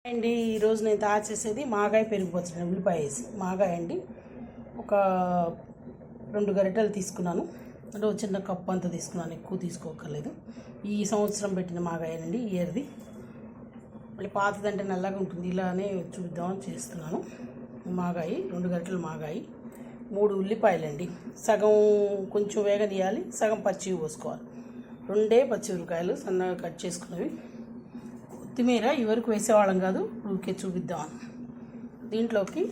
అండి ఈరోజు నేను తయారు చేసేది మాగాయ పెరుగు పచ్చడి. ఉల్లిపాయ వేసి మాగాయ అండి. ఒక 2 గరిటెలు తీసుకున్నాను, అంటే ఒక చిన్న కప్పు అంతా తీసుకున్నాను, ఎక్కువ తీసుకోకర్లేదు. ఈ సంవత్సరం పెట్టిన మాగాయనండి, ఇయర్ది. మళ్ళీ పాతదంటే నల్లగా ఉంటుంది, ఇలానే చూద్దామని చేస్తున్నాను. మాగాయి 2 గరిటెలు మాగాయి, 3 ఉల్లిపాయలండి. సగం కొంచెం వేగనీయాలి, సగం పచ్చివి పోసుకోవాలి. 2 పచ్చిమిరపకాయలు సన్నగా కట్ చేసుకున్నవి. కొత్తిమీర ఇవరకు వేసేవాళ్ళం కాదు, ఊరికే చూపిద్దామని. దీంట్లోకి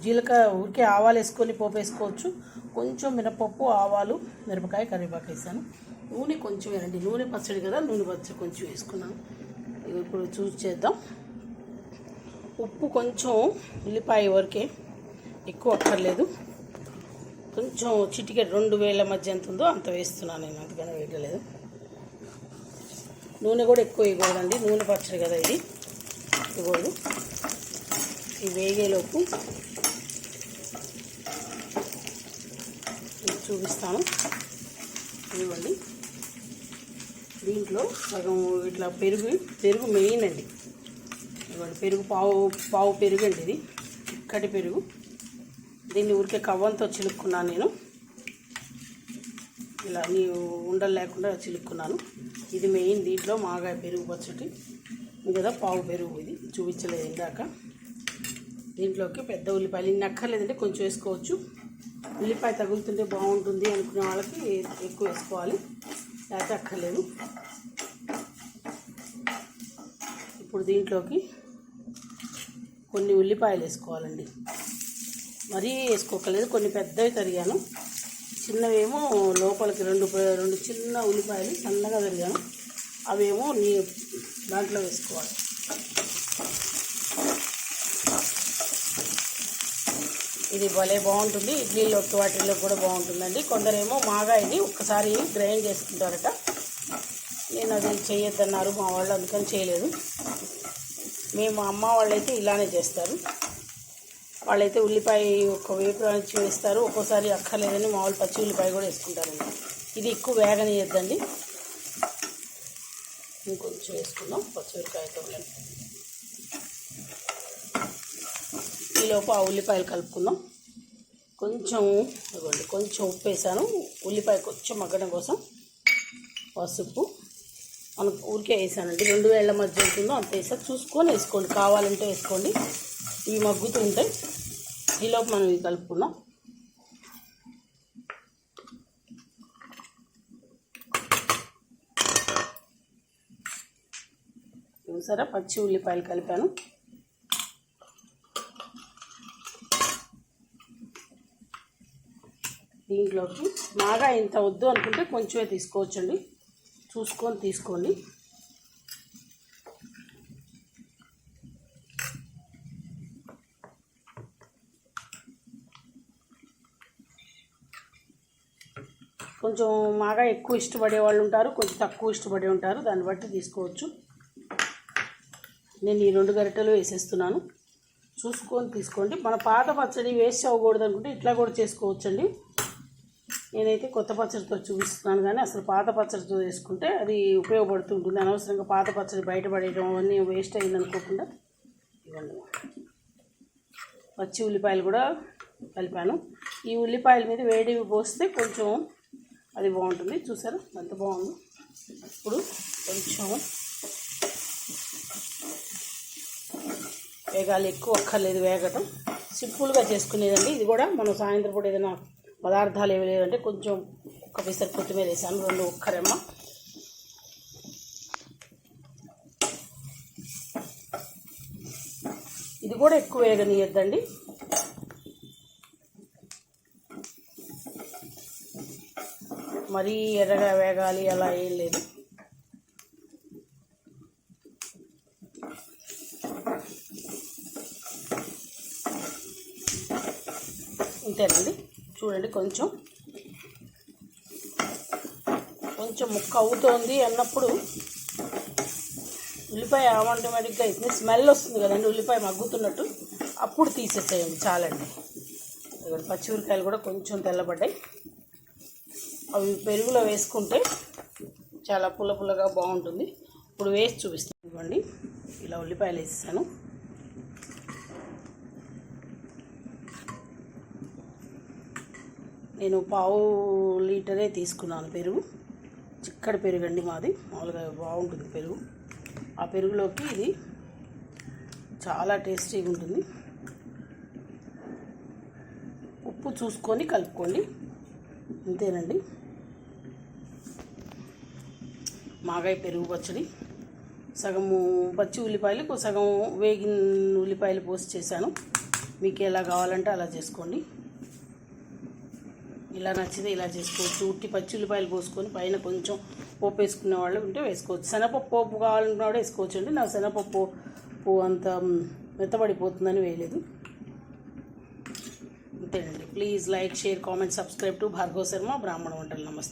జీలకర్ర, ఊరికే ఆవాలు వేసుకొని పోపు వేసుకోవచ్చు. కొంచెం మినపప్పు, ఆవాలు, మిరపకాయ, కరివేపాకు వేసాను. నూనె కొంచెం వేయండి, నూనె పచ్చడి కదా, నూనె పచ్చడి కొంచెం వేసుకున్నాను. ఇప్పుడు చూసి చేద్దాం. ఉప్పు కొంచెం, ఉల్లిపాయ వరకే, ఎక్కువ అక్కర్లేదు. కొంచెం చిటికెడు 2000 మధ్య ఎంత ఉందో అంత వేస్తున్నాను నేను, అంతకన్నా వేయలేదు. నూనె కూడా ఎక్కువ వేయకూడదండి, నూనె పచ్చడి కదా ఇది, వేయకూడదు. ఈ వేగేలోపు చూపిస్తాను. ఇవ్వండి, దీంట్లో సగం ఇట్లా పెరుగు మెయిన్ అండి. ఇవ్వండి, పెరుగు పావు పెరుగు అండి, ఇది చిక్కటి పెరుగు. దీన్ని ఊరికే కవ్వంతో చిలుక్కున్నాను నేను, ఇలా ఉండలు లేకుండా చిలుక్కున్నాను. ఇది మెయిన్ దీంట్లో మాగాయ పెరుగు పచ్చడి కదా, పావు పెరుగు ఇది చూపించలేదు ఇందాక. దీంట్లోకి పెద్ద ఉల్లిపాయలు ఇన్ని అక్కర్లేదంటే కొంచెం వేసుకోవచ్చు. ఉల్లిపాయ తగులుతుంటే బాగుంటుంది అనుకునే వాళ్ళకి ఎక్కువ వేసుకోవాలి, లేకపోతే అక్కర్లేదు. ఇప్పుడు దీంట్లోకి కొన్ని ఉల్లిపాయలు వేసుకోవాలండి, మరీ వేసుకోకలేదు. కొన్ని పెద్దవి తరిగాను, చిన్నవేమో లోపలికి 2 చిన్న ఉల్లిపాయలు సన్నగా తరిగాను, అవేమో దాంట్లో వేసుకోవాలి. ఇది భలే బాగుంటుంది, ఇడ్లీలోకి వాటిల్లో కూడా బాగుంటుందండి. కొందరేమో మాగాయని ఒక్కసారి గ్రైండ్ చేసుకుంటారట, నేను అది చేయొద్దన్నారు మా వాళ్ళు, అందుకని చేయలేదు. మేము అమ్మ వాళ్ళైతే ఇలానే చేస్తారు. వాళ్ళైతే ఉల్లిపాయ ఒక వేపు నుంచి వేస్తారు, ఒక్కోసారి అక్కర్లేదని మామూలు పచ్చి ఉల్లిపాయ కూడా వేసుకుంటారండి. ఇది ఎక్కువ వేగనీయద్దండి. ఇంకొంచెం వేసుకుందాం పచ్చిమిరపకాయతో. ఈలోపు ఆ ఉల్లిపాయలు కలుపుకుందాం. కొంచెం ఇవ్వండి, కొంచెం ఉప్పు వేసాను, ఉల్లిపాయ కొంచెం మగ్గడం కోసం. పసుపు మనకు ఊరికే వేసానండి, 2000 మధ్య ఉంటుందో అంత వేసాను, చూసుకొని వేసుకోండి, కావాలంటే వేసుకోండి. ఇవి మగ్గుతూ ఉంటాయి, ఈలోపు మనం ఇవి కలుపుకుందాం. చూసారా, పచ్చి ఉల్లిపాయలు కలిపాను. దీంట్లోకి బాగా ఇంత వద్దు అనుకుంటే కొంచెమే తీసుకోవచ్చండి, చూసుకొని తీసుకోండి. కొంచెం మాగా ఎక్కువ ఇష్టపడే వాళ్ళు ఉంటారు, కొంచెం తక్కువ ఇష్టపడే ఉంటారు, దాన్ని బట్టి తీసుకోవచ్చు. నేను ఈ 2 గరిటెలు వేసేస్తున్నాను, చూసుకొని తీసుకోండి. మన పాత పచ్చడి వేస్ట్ అవ్వకూడదు అనుకుంటే ఇట్లా కూడా చేసుకోవచ్చండి. నేనైతే కొత్త పచ్చడితో చూపిస్తున్నాను, కానీ అసలు పాత పచ్చడితో వేసుకుంటే అది ఉపయోగపడుతుంటుంది. అనవసరంగా పాత పచ్చడి బయటపడేయడం అవన్నీ వేస్ట్ అయింది అనుకోకుండా. ఇవ్వండి, పచ్చి ఉల్లిపాయలు కూడా కలిపాను. ఈ ఉల్లిపాయల మీద వేడివి పోస్తే కొంచెం అది బాగుంటుంది. చూసారా ఎంత బాగుందో. ఇప్పుడు కొంచెం వేగాలి, ఎక్కువ అక్కర్లేదు వేగటం, సింపుల్గా చేసుకునేదండి. ఇది కూడా మనం సాయంత్రం పూట ఏదైనా పదార్థాలు ఏమి లేదంటే కొంచెం ఒక పిసరు కొత్తిమీర వేసాను, 2 ఒక్కరెమ్మ. ఇది కూడా ఎక్కువ వేగనీయద్దండి, మరీ ఎర్రగా వేగాలి అలా ఏం లేదు. ఇంతేనండి, చూడండి. కొంచెం ముక్క అవుతోంది అన్నప్పుడు ఉల్లిపాయ ఆటోమేటిక్గా అయితే స్మెల్ వస్తుంది కదండి, ఉల్లిపాయ మగ్గుతున్నట్టు, అప్పుడు తీసేసేయండి చాలండి. ఇక్కడ పచ్చిమిరకాయలు కూడా కొంచెం తెల్లబడ్డాయి, అవి పెరుగులో వేసుకుంటే చాలా పుల్లగా బాగుంటుంది. ఇప్పుడు వేసి చూపిస్తాను. ఇవ్వండి, ఇలా ఉల్లిపాయలు వేసేసాను. నేను 1/2 లీటరే తీసుకున్నాను పెరుగు. చిక్కడి పెరుగు అండి మాది, మామూలుగా బాగుంటుంది పెరుగు. ఆ పెరుగులోకి ఇది చాలా టేస్టీగా ఉంటుంది. ఉప్పు చూసుకొని కలుపుకోండి, అంతేనండి. మాగాయ పెరుగు పచ్చడి సగము పచ్చి ఉల్లిపాయలు సగం వేగిన ఉల్లిపాయలు పోసి చేశాను. మీకు ఎలా కావాలంటే అలా చేసుకోండి. ఇలా నచ్చితే ఇలా చేసుకోవచ్చు. ఉట్టి పచ్చి ఉల్లిపాయలు పోసుకొని పైన కొంచెం పోపు వేసుకునే వాళ్ళు ఉంటే వేసుకోవచ్చు. శనగపప్పు పోపు కావాలనుకున్న కూడా వేసుకోవచ్చు అండి. నా శనగపప్పు అంత మెత్తబడిపోతుందని వేయలేదు. అంతేనండి. Please like, share, comment, subscribe to Bhargava Sharma బ్రాహ్మణ వంటలు. నమస్తే.